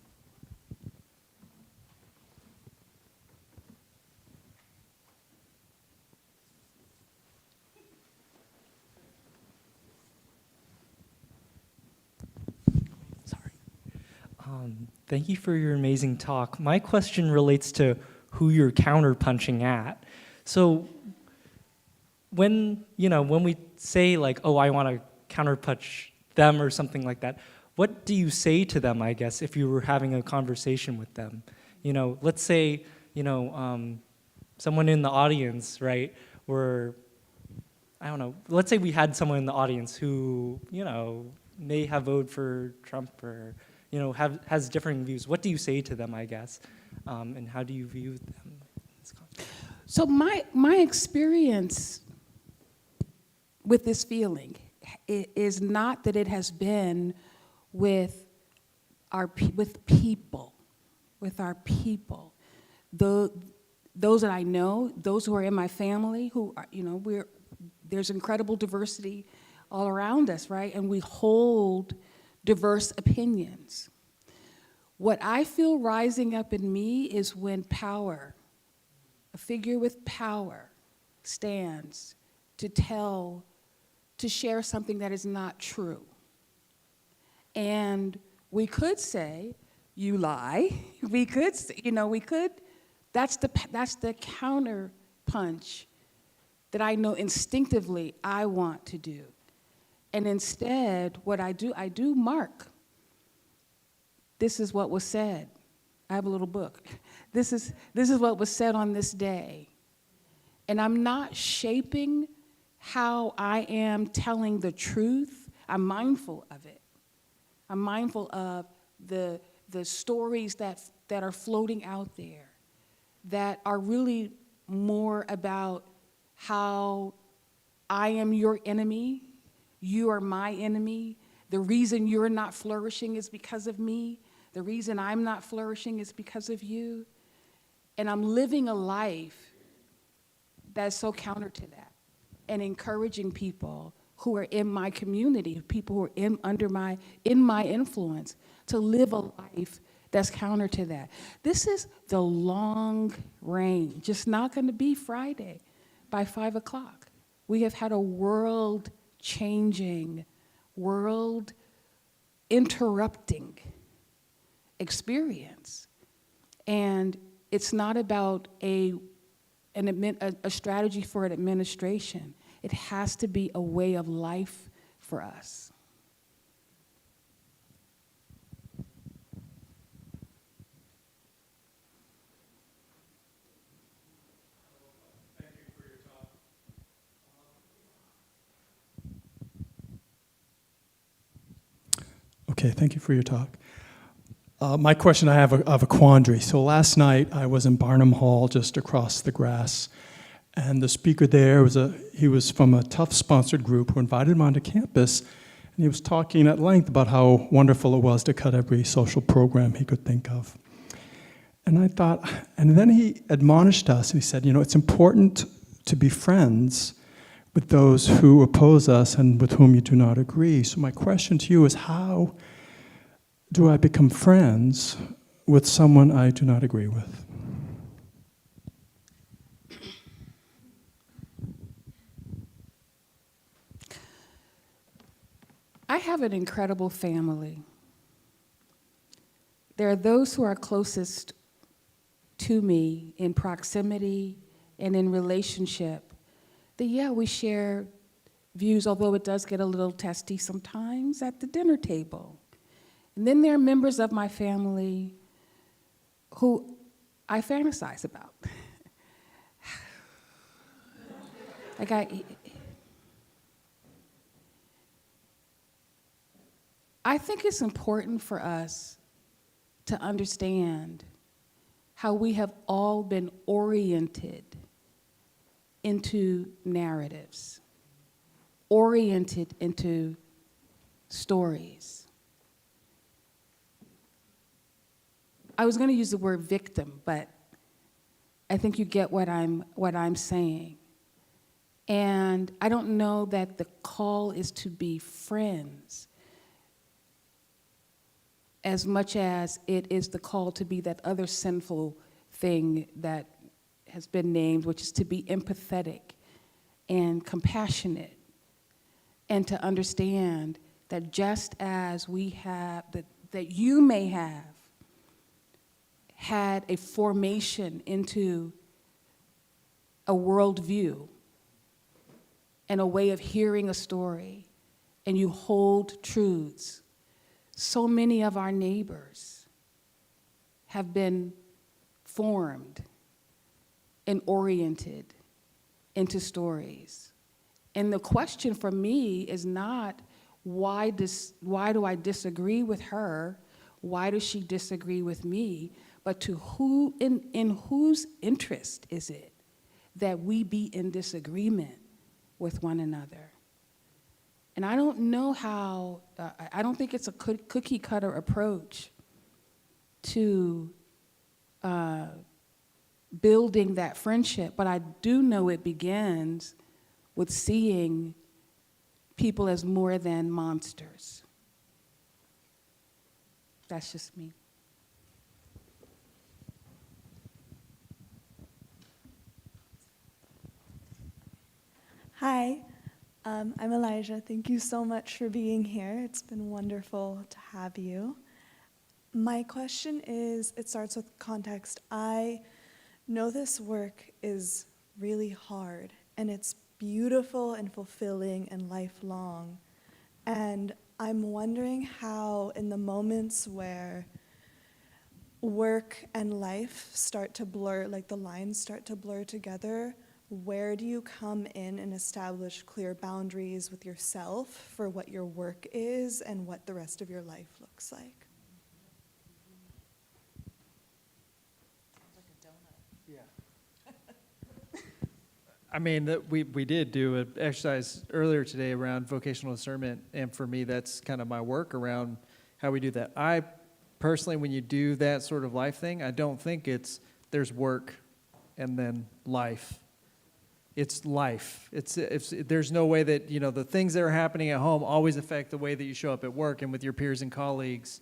Speaker 14: Thank you for your amazing talk. My question relates to who you're counterpunching at. So when we say like, oh, I want to counterpunch them or something like that, what do you say to them, I guess, if you were having a conversation with them? You know, let's say, someone in the audience, right, let's say we had someone in the audience who, may have voted for Trump or, has differing views. What do you say to them, I guess, and how do you view them in this context?
Speaker 4: So my experience with this feeling is not that it has been with our people. Those that I know, those who are in my family, who are, there's incredible diversity all around us, right? And we hold diverse opinions. What I feel rising up in me is when power, a figure with power, stands to share something that is not true. And we could say, you lie. We could, that's the counter punch that I know instinctively I want to do. And instead, what I do mark. This is what was said. I have a little book. This is what was said on this day. And I'm not shaping how I am telling the truth. I'm mindful of it. I'm mindful of the stories that are floating out there that are really more about how I am your enemy, you are my enemy. The reason you're not flourishing is because of me. The reason I'm not flourishing is because of you. And I'm living a life that's so counter to that, and encouraging people who are in my community, people who are in my influence, to live a life that's counter to that. This is the long range. It's not going to be Friday by 5 o'clock. We have had a world-changing, world-interrupting experience. And it's not about a strategy for an administration. It has to be a way of life for us.
Speaker 15: Thank you for your talk. Okay, thank you for your talk. My question, I have a quandary. So last night I was in Barnum Hall, just across the grass, and the speaker there he was from a Tufts-sponsored group who invited him onto campus, and he was talking at length about how wonderful it was to cut every social program he could think of. And I thought, and then he admonished us, and he said, it's important to be friends with those who oppose us and with whom you do not agree. So my question to you is, how do I become friends with someone I do not agree with?
Speaker 4: have an incredible family. There are those who are closest to me in proximity and in relationship that, yeah, we share views, although it does get a little testy sometimes at the dinner table. And then there are members of my family who I fantasize about. I think it's important for us to understand how we have all been oriented into narratives, oriented into stories. I was going to use the word victim, but I think you get what I'm saying. And I don't know that the call is to be friends as much as it is the call to be that other sinful thing that has been named, which is to be empathetic and compassionate, and to understand that just as we have, that you may have had a formation into a worldview and a way of hearing a story, and you hold truths. So many of our neighbors have been formed and oriented into stories. And the question for me is not, why do I disagree with her? Why does she disagree with me? But to who, in whose interest is it that we be in disagreement with one another? And I don't know how, I don't think it's a cookie cutter approach to building that friendship, but I do know it begins with seeing people as more than monsters. That's just me.
Speaker 16: Hi, I'm Elijah. Thank you so much for being here. It's been wonderful to have you. My question is, it starts with context. I know this work is really hard, and it's beautiful and fulfilling and lifelong. And I'm wondering how, in the moments where work and life start to blur, like the lines start to blur together, where do you come in and establish clear boundaries with yourself for what your work is and what the rest of your life looks like?
Speaker 5: I mean, we did do an exercise earlier today around vocational discernment, and for me, that's kind of my work around how we do that. I personally, when you do that sort of life thing, I don't think there's work and then life. It's life. There's no way that, the things that are happening at home always affect the way that you show up at work and with your peers and colleagues.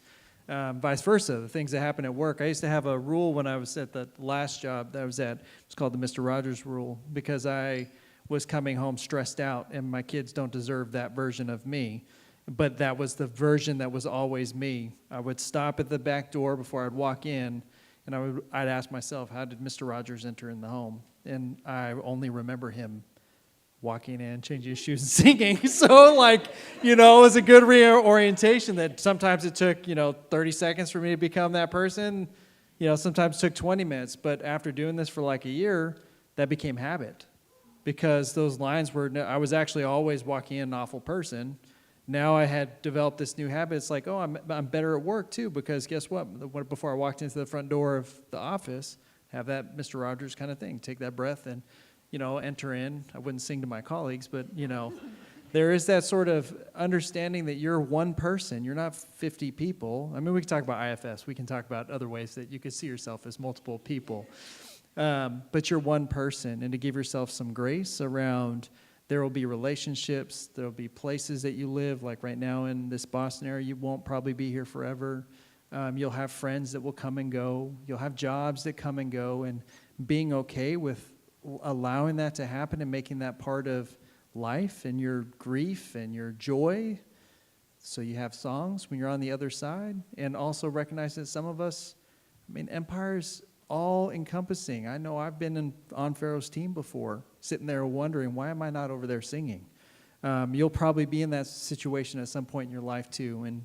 Speaker 5: Vice versa, the things that happen at work. I used to have a rule when I was at the last job that I was at. It's called the Mr. Rogers rule, because I was coming home stressed out, and my kids don't deserve that version of me. But that was the version that was always me. I would stop at the back door before I'd walk in, and I'd ask myself, how did Mr. Rogers enter in the home? And I only remember him walking in, changing his shoes, and singing. So, it was a good reorientation that sometimes it took, 30 seconds for me to become that person. Sometimes it took 20 minutes. But after doing this for a year, that became habit. Because those lines I was actually always walking in an awful person. Now I had developed this new habit. It's like, I'm better at work too, because guess what? Before I walked into the front door of the office, have that Mr. Rogers kind of thing. Take that breath and enter in. I wouldn't sing to my colleagues, but, there is that sort of understanding that you're one person. You're not 50 people. I mean, we can talk about IFS. We can talk about other ways that you could see yourself as multiple people. But you're one person, and to give yourself some grace around, there will be relationships, there will be places that you live, like right now in this Boston area, you won't probably be here forever. You'll have friends that will come and go. You'll have jobs that come and go, and being okay with allowing that to happen and making that part of life and your grief and your joy, So you have songs when you're on the other side, and also recognize that some of us, I mean, empire's all encompassing. I know I've been on Pharaoh's team before, sitting there wondering, why am I not over there singing? You'll probably be in that situation at some point in your life too, and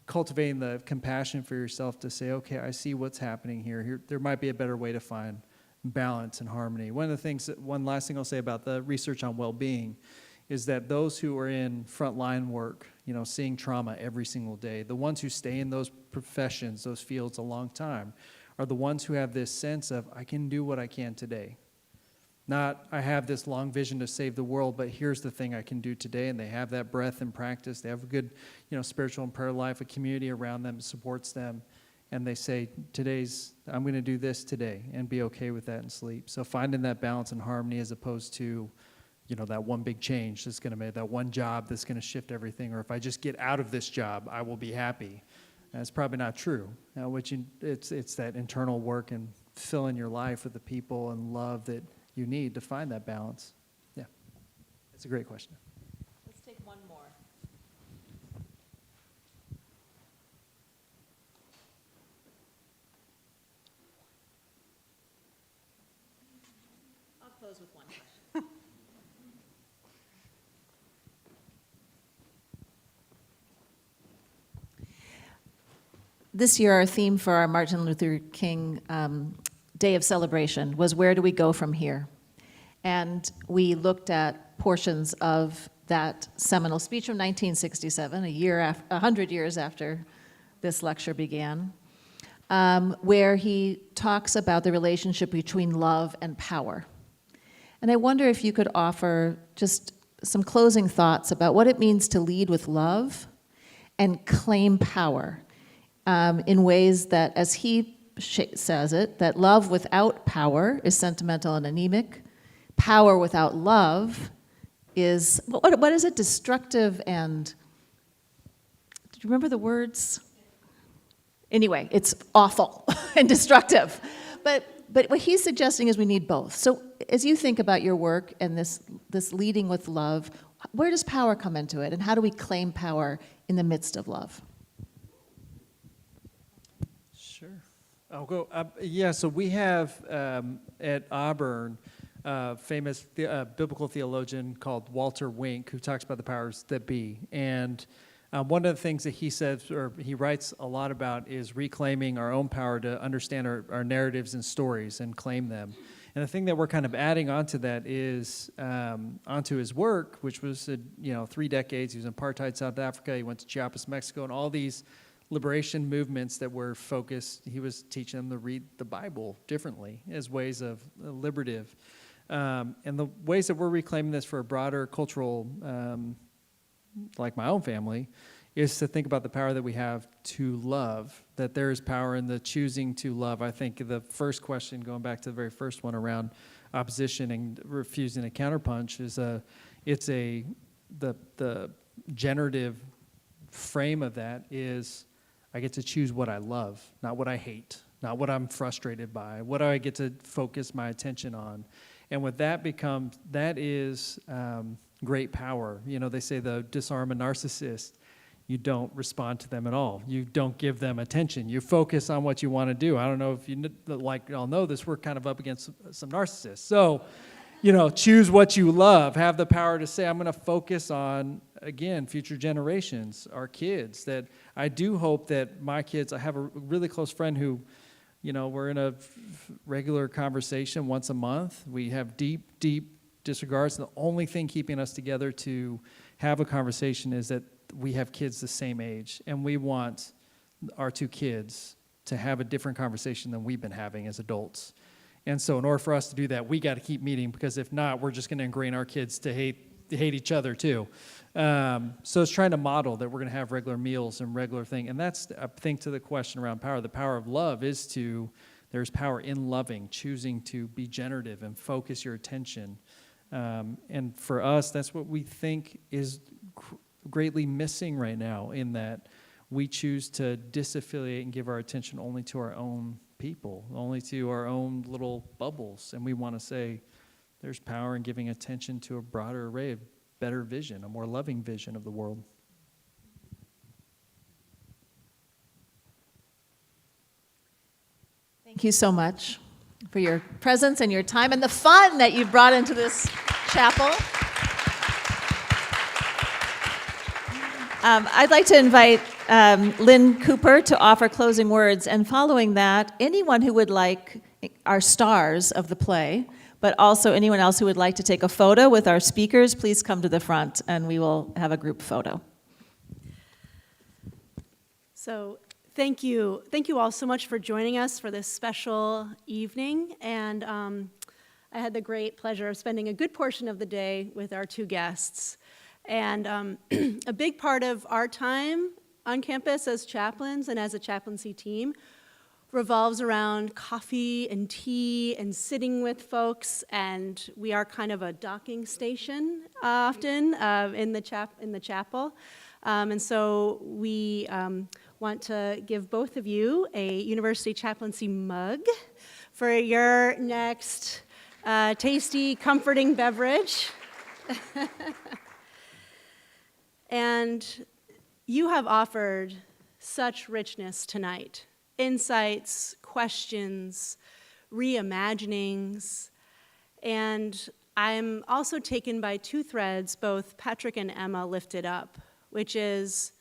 Speaker 5: cultivating the compassion for yourself to say, okay, I see what's happening here. There might be a better way to find balance and harmony. One last thing I'll say about the research on well-being is that those who are in frontline work, you know, seeing trauma every single day, the ones who stay in those professions, those fields a long time, are the ones who have this sense of, I can do what I can today. Not, I have this long vision to save the world, but here's the thing I can do today, and they have that breadth and practice. They have a good, you know, spiritual and prayer life, a community around them that supports them, and they say, I'm going to do this today, and be okay with that and sleep. So finding that balance and harmony as opposed to, you know, that one big change that's going to make, that one job that's going to shift everything, or if I just get out of this job, I will be happy. That's probably not true. It's that internal work and filling your life with the people and love that you need to find that balance. Yeah, it's a great question.
Speaker 1: Let's take one more. I'll close with one question. This year, our theme for our Martin Luther King Day of Celebration was, where do we go from here? And we looked at portions of that seminal speech from 1967, 100 years after this lecture began, where he talks about the relationship between love and power. And I wonder if you could offer just some closing thoughts about what it means to lead with love and claim power in ways that, as he says it, that love without power is sentimental and anemic. Power without love is, what is it, destructive and, do you remember the words? Anyway, it's awful and destructive. But what he's suggesting is we need both. So as you think about your work and this leading with love, where does power come into it, and how do we claim power in the midst of love?
Speaker 5: Sure. I'll go. Yeah, so we have at Auburn a famous biblical theologian called Walter Wink, who talks about the powers that be. And one of the things that he says, or he writes a lot about, is reclaiming our own power to understand our narratives and stories and claim them. And the thing that we're kind of adding onto that is onto his work, which was 3 decades. He was in apartheid South Africa. He went to Chiapas, Mexico, and all these liberation movements that were focused. He was teaching them to read the Bible differently as ways of liberative. And the ways that we're reclaiming this for a broader cultural, like my own family, is to think about the power that we have to love, that there is power in the choosing to love. I think the first question, going back to the very first one around opposition and refusing a counterpunch, is the generative frame of that is, I get to choose what I love, not what I hate, not what I'm frustrated by. What do I get to focus my attention on? And what that becomes, that is great power. You know, they say the disarm a narcissist, you don't respond to them at all. You don't give them attention. You focus on what you want to do. I don't know if you all know this, we're kind of up against some narcissists. So, choose what you love. Have the power to say, I'm going to focus on, again, future generations, our kids. That I do hope that my kids, I have a really close friend who, we're in a regular conversation once a month. We have deep, deep disregards. The only thing keeping us together to have a conversation is that we have kids the same age, and we want our 2 kids to have a different conversation than we've been having as adults. And so in order for us to do that, we got to keep meeting, because if not, we're just going to ingrain our kids to hate each other too. So it's trying to model that we're going to have regular meals and regular thing. And that's, I think, to the question around power. The power of love is there's power in loving, choosing to be generative and focus your attention. And for us, that's what we think is greatly missing right now, in that we choose to disaffiliate and give our attention only to our own people, only to our own little bubbles. And we want to say there's power in giving attention to a broader array, of better vision, a more loving vision of the world.
Speaker 1: Thank you so much for your presence and your time and the fun that you've brought into this chapel. I'd like to invite Lynn Cooper to offer closing words, and following that, anyone who would like, our stars of the play, but also anyone else who would like to take a photo with our speakers, please come to the front and we will have a group photo.
Speaker 17: So thank you all so much for joining us for this special evening, and I had the great pleasure of spending a good portion of the day with our two guests. And a big part of our time on campus as chaplains and as a chaplaincy team revolves around coffee and tea and sitting with folks, and we are kind of a docking station often in the chapel. And so we want to give both of you a University Chaplaincy mug for your next tasty, comforting beverage. And you have offered such richness tonight. Insights, questions, reimaginings. And I'm also taken by two threads both Patrick and Emma lifted up, which is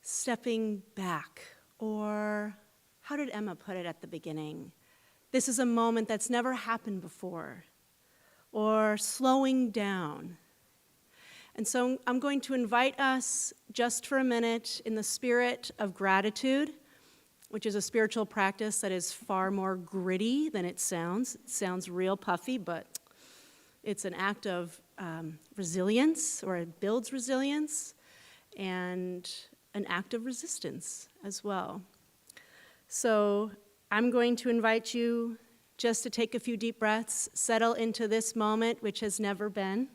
Speaker 17: stepping back, or how did Emma put it at the beginning? This is a moment that's never happened before, or slowing down. And so I'm going to invite us just for a minute in the spirit of gratitude, which is a spiritual practice that is far more gritty than it sounds. It sounds real puffy, but it's an act of resilience, or it builds resilience, and an act of resistance as well. So I'm going to invite you just to take a few deep breaths, settle into this moment, which has never been,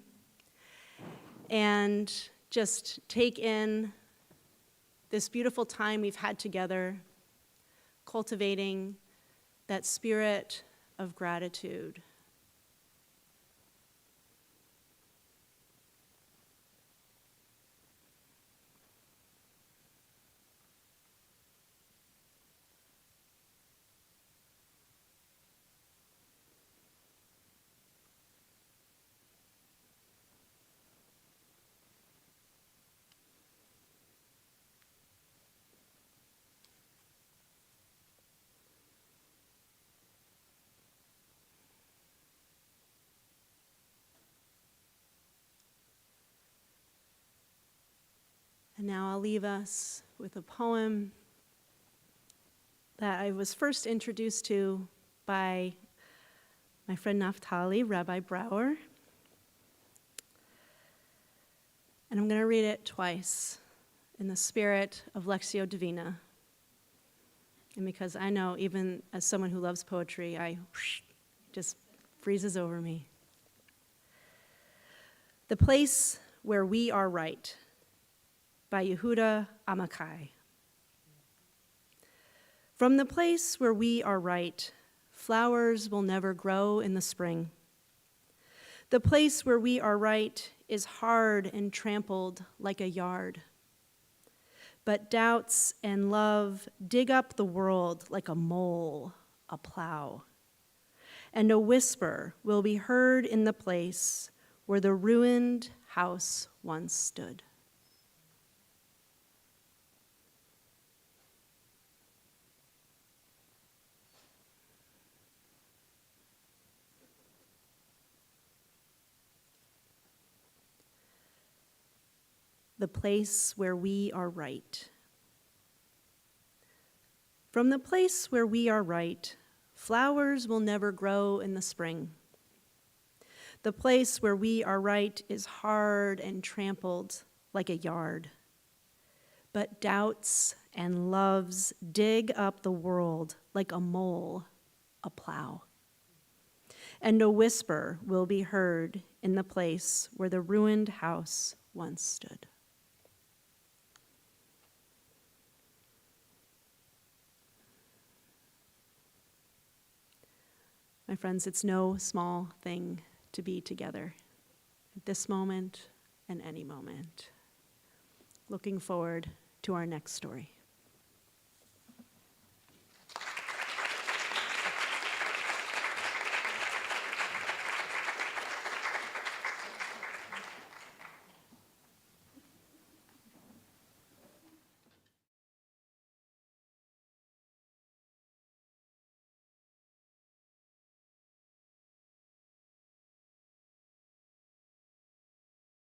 Speaker 17: and just take in this beautiful time we've had together, cultivating that spirit of gratitude. And now I'll leave us with a poem that I was first introduced to by my friend Naftali, Rabbi Brower. And I'm going to read it twice in the spirit of Lectio Divina. And because I know, even as someone who loves poetry, just freezes over me. The Place Where We Are Right, by Yehuda Amichai. From the place where we are right, flowers will never grow in the spring. The place where we are right is hard and trampled like a yard. But doubts and love dig up the world like a mole, a plow. And a whisper will be heard in the place where the ruined house once stood. The place where we are right. From the place where we are right, flowers will never grow in the spring. The place where we are right is hard and trampled like a yard. But doubts and loves dig up the world like a mole, a plow. And a whisper will be heard in the place where the ruined house once stood. My friends, it's no small thing to be together at this moment and any moment. Looking forward to our next story.